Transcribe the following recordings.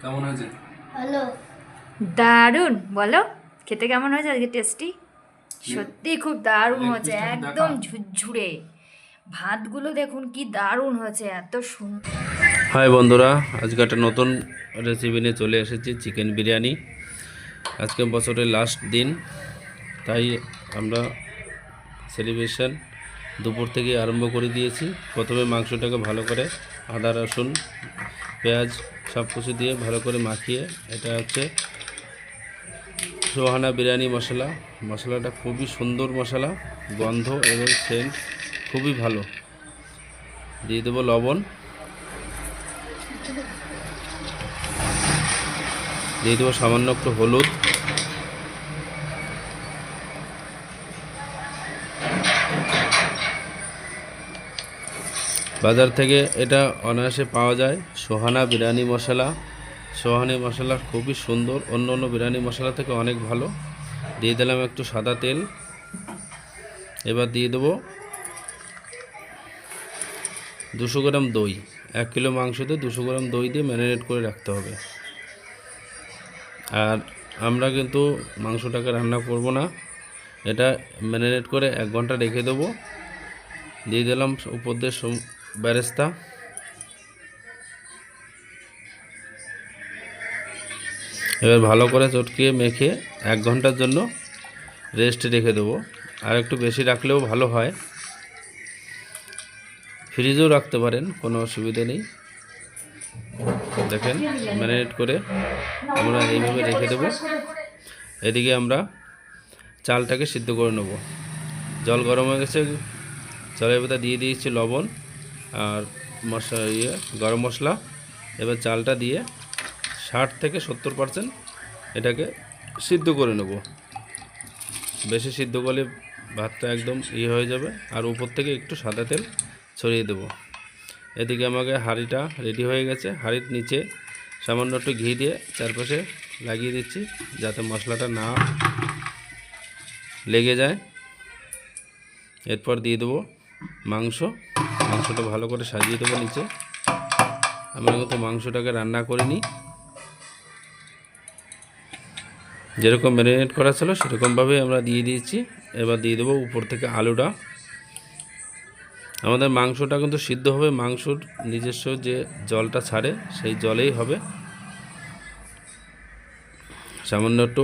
কেমন হয়েছে? হ্যালো। দারুণ। বলো খেতে কেমন হয়েছে আজকে? টেস্টি, সত্যি খুব দারুণ লেগ হয়েছে, পিসটা একটু একদম দেখা। ঝুরঝুরে। ভাতগুলো দেখুন কি দারুণ হয়েছে, এত সুন্দর। হাই বন্ধুরা, আজকে একটা নতুন রেসিপি নিয়ে চলে এসেছি, চিকেন বিরিয়ানি। আজকে বছরের লাস্ট দিন, তাই আমরা সেলিব্রেশন দুপুর থেকে আরম্ভ করে দিয়েছি। প্রথমে মাংসটাকে ভালো করে আদা রসুন পেঁয়াজ সব কিছু দিয়ে ভালো করে মাখিয়ে, এটা হচ্ছে সোহানা বিরিয়ানি মশলা। মশলাটা খুবই সুন্দর মশলা, গন্ধ এবং সেন্ট খুবই ভালো। দিয়ে দেবো লবণ, দিয়ে দেবো সামান্য একটু হলুদ, বাজার থেকে এটা অনায়াসে পাওয়া যায়, সোহানা বিরিয়ানি মশলা। সোহানি মশলা খুবই সুন্দর, অন্য অন্য বিরিয়ানি মশলা থেকে অনেক ভালো। দিয়ে দিলাম একটু সাদা তেল। এবার দিয়ে দেবো 200 গ্রাম দই। 1 কিলো মাংসতে 200 গ্রাম দই দিয়ে ম্যারিনেট করে রাখতে হবে। আর আমরা কিন্তু মাংসটাকে রান্না করব না, এটা ম্যারিনেট করে 1 ঘন্টা রেখে দেবো। দিয়ে দিলাম উপর দিয়ে বেরেস্তা। এবার ভালো করে চটকিয়ে মেখে 1 ঘন্টার জন্য রেস্টে রেখে দেবো। আর একটু বেশি রাখলেও ভালো হয়, ফ্রিজেও রাখতে পারেন, কোনো অসুবিধা নেই। দেখেন ম্যারিনেট করে আমরা এইভাবে রেখে দেবো। এদিকে আমরা চালটাকে সিদ্ধ করে নেব। জল গরম হয়ে গেছে, জলের ভিতরে দিয়ে দিয়েছি লবণ আর গরম মশলা। এবার চালটা দিয়ে 60 থেকে 70% এটাকে সিদ্ধ করে নেব। বেশি সিদ্ধ করলে ভাতটা একদম হয়ে যাবে। আর উপর থেকে একটু সাদা তেল ছড়িয়ে দেব। এদিকে আমাকে হাঁড়িটা রেডি হয়ে গেছে। হাঁড়ির নিচে সামান্য একটু ঘি দিয়ে চারপাশে লাগিয়ে দিচ্ছি, যাতে মশলাটা না লেগে যায়। এরপর দিয়ে দেবো মাংসটা ভালো করে সাজিয়ে দেবো নিচে। আমরা কিন্তু মাংসটাকে রান্না করিনি, যেরকম ম্যারিনেট করা ছিল সেরকমভাবেই আমরা দিয়ে দিয়েছি। এবার দিয়ে দেবো উপর থেকে আলুটা। আমাদের মাংসটা কিন্তু সিদ্ধ হবে, মাংসর নিজস্ব যে জলটা ছাড়ে সেই জলেই হবে। সামান্য একটু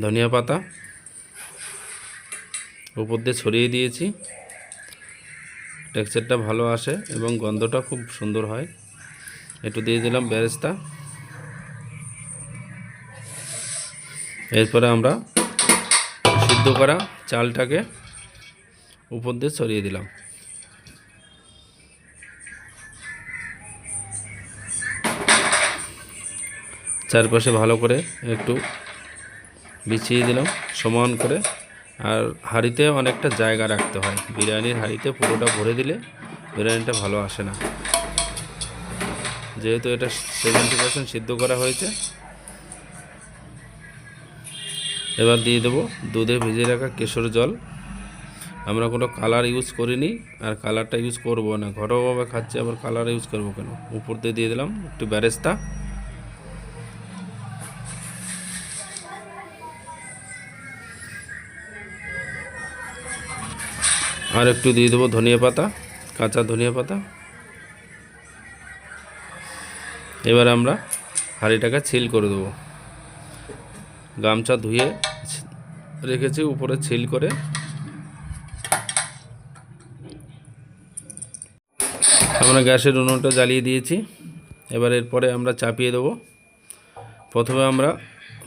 ধনিয়া পাতা উপর দিয়ে ছড়িয়ে দিয়েছি, টেক্সচারটা ভালো আসে এবং গন্ধটা খুব সুন্দর হয়। একটু দিয়ে দিলাম বেরেস্তা। এরপরে আমরা সিদ্ধ করা চালটাকে উপর দিয়ে ছড়িয়ে দিলাম। চারপাশে ভালো করে একটু বিছিয়ে দিলাম সমান করে। আর হাঁড়িতে অনেকটা জায়গা রাখতে হয়, বিরিয়ানির হাঁড়িতে পুরোটা ভরে দিলে বিরিয়ানিটা ভালো আসে না। যেহেতু এটা 70% সিদ্ধ করা হয়েছে, এবার দিয়ে দেবো দুধে ভিজিয়ে রাখা কেশর জল। আমরা কোনো কালার ইউজ করিনি, আর কালারটা ইউজ করব না, ঘরোয়াভাবে খাচ্ছি, আবার কালার ইউজ করবো কেন। উপর দিয়ে দিলাম একটু বেরেস্তা। আর একটু দিয়ে দেবো ধনিয়া পাতা, কাঁচা ধনিয়া পাতা। এবার আমরা হাঁড়িটাকে ছিল করে দেবো। গামছা ধুয়ে রেখেছি, উপরে ছিল করে। আমরা গ্যাসের উনুনটা জ্বালিয়ে দিয়েছি। এবার এরপরে আমরা চাপিয়ে দেবো। প্রথমে আমরা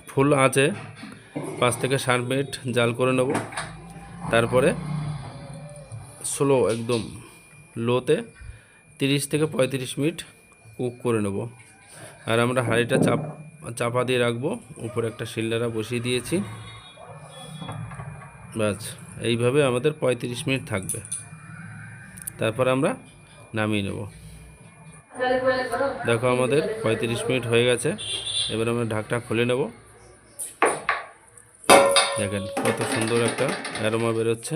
ফুল আঁচে 5 থেকে 7 মিনিট জাল করে নেব। তারপরে স্লো একদম লোতে 30 থেকে 35 মিনিট কুক করে নেব। আর আমরা হাঁড়িটা চাপা দিয়ে রাখবো, উপরে একটা শিলনোড়া বসিয়ে দিয়েছি। ব্যাস এইভাবে আমাদের 35 মিনিট থাকবে। তারপর আমরা নামিয়ে নেব। দেখো আমাদের 35 মিনিট হয়ে গেছে। এবার আমরা ঢাকটা খুলে নেব। দেখেন কত সুন্দর একটা অ্যারোমা বেরোচ্ছে,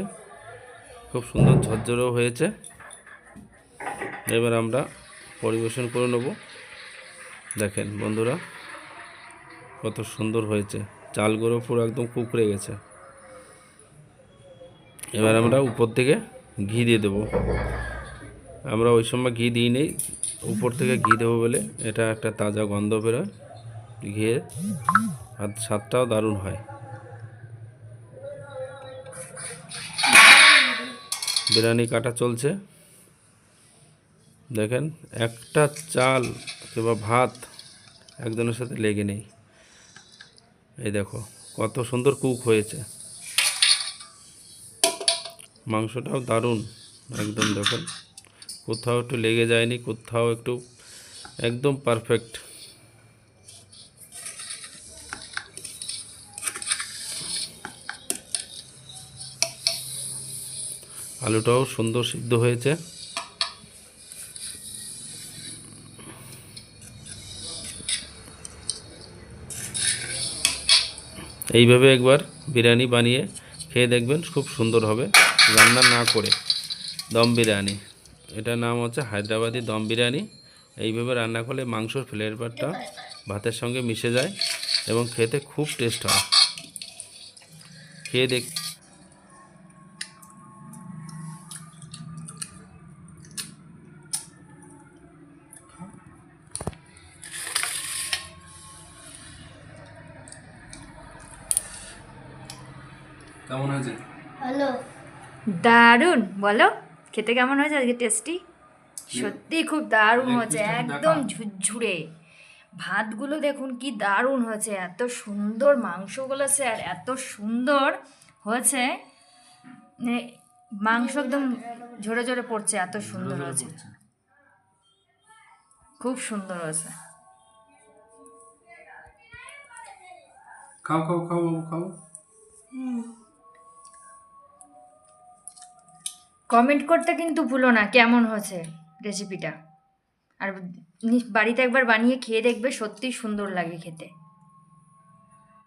খুব সুন্দর ঝরঝরেও হয়েছে। এবার আমরা পরিবেশন করে নেব। দেখেন বন্ধুরা কত সুন্দর হয়েছে, চালগুলো পুরো একদম কুকড়ে গেছে। এবার আমরা উপর থেকে ঘি দিয়ে দেবো। আমরা ওই সময় ঘি দিই নেই, উপর থেকে ঘি দেবো বলে এটা একটা তাজা গন্ধ বেরোয় ঘিয়ের, আর স্বাদটাও দারুণ হয়। বিরিয়ানি কাটা চলছে, দেখেন একটা চাল কিংবা ভাত একজনের সাথে লেগে নেই। এই দেখো কত সুন্দর কুক হয়েছে, মাংসটাও দারুণ একদম। দেখুন কোথাও একটু লেগে যায়নি, কোথাও একটু, একদম পারফেক্ট। আলুটাও সুন্দর সিদ্ধ হয়েছে। এইভাবে একবার বিরিয়ানি বানিয়ে খেয়ে দেখবেন, খুব সুন্দর হবে। রান্না না করে দম বিরিয়ানি, এটার নাম হচ্ছে হায়দ্রাবাদি দম বিরিয়ানি। এইভাবে রান্না করলে মাংসর ফ্লেভারটা ভাতের সঙ্গে মিশে যায় এবং খেতে খুব টেস্ট হয়। খেয়ে দেখ। কেমন হয়েছে? হ্যালো। দারুণ, বলো খেতে কেমন হয়েছে আজকে? টেস্টি, সত্যি খুব দারুণ হয়েছে, একদম ঝুরঝুরে। ভাতগুলো দেখুন কি দারুণ হয়েছে, এত সুন্দর মাংসগুলো স্যার, এত সুন্দর হয়েছে, মানে মাংস একদম ঝরে ঝরে পড়ছে, এত সুন্দর হয়েছে, খুব সুন্দর হয়েছে। খাও খাও খাও বাবু খাও। কমেন্ট করতে কিন্তু ভুলো না কেমন হয়েছে রেসিপিটা, আর বাড়িতে একবার বানিয়ে খেয়ে দেখবে, সত্যি সুন্দর লাগে খেতে।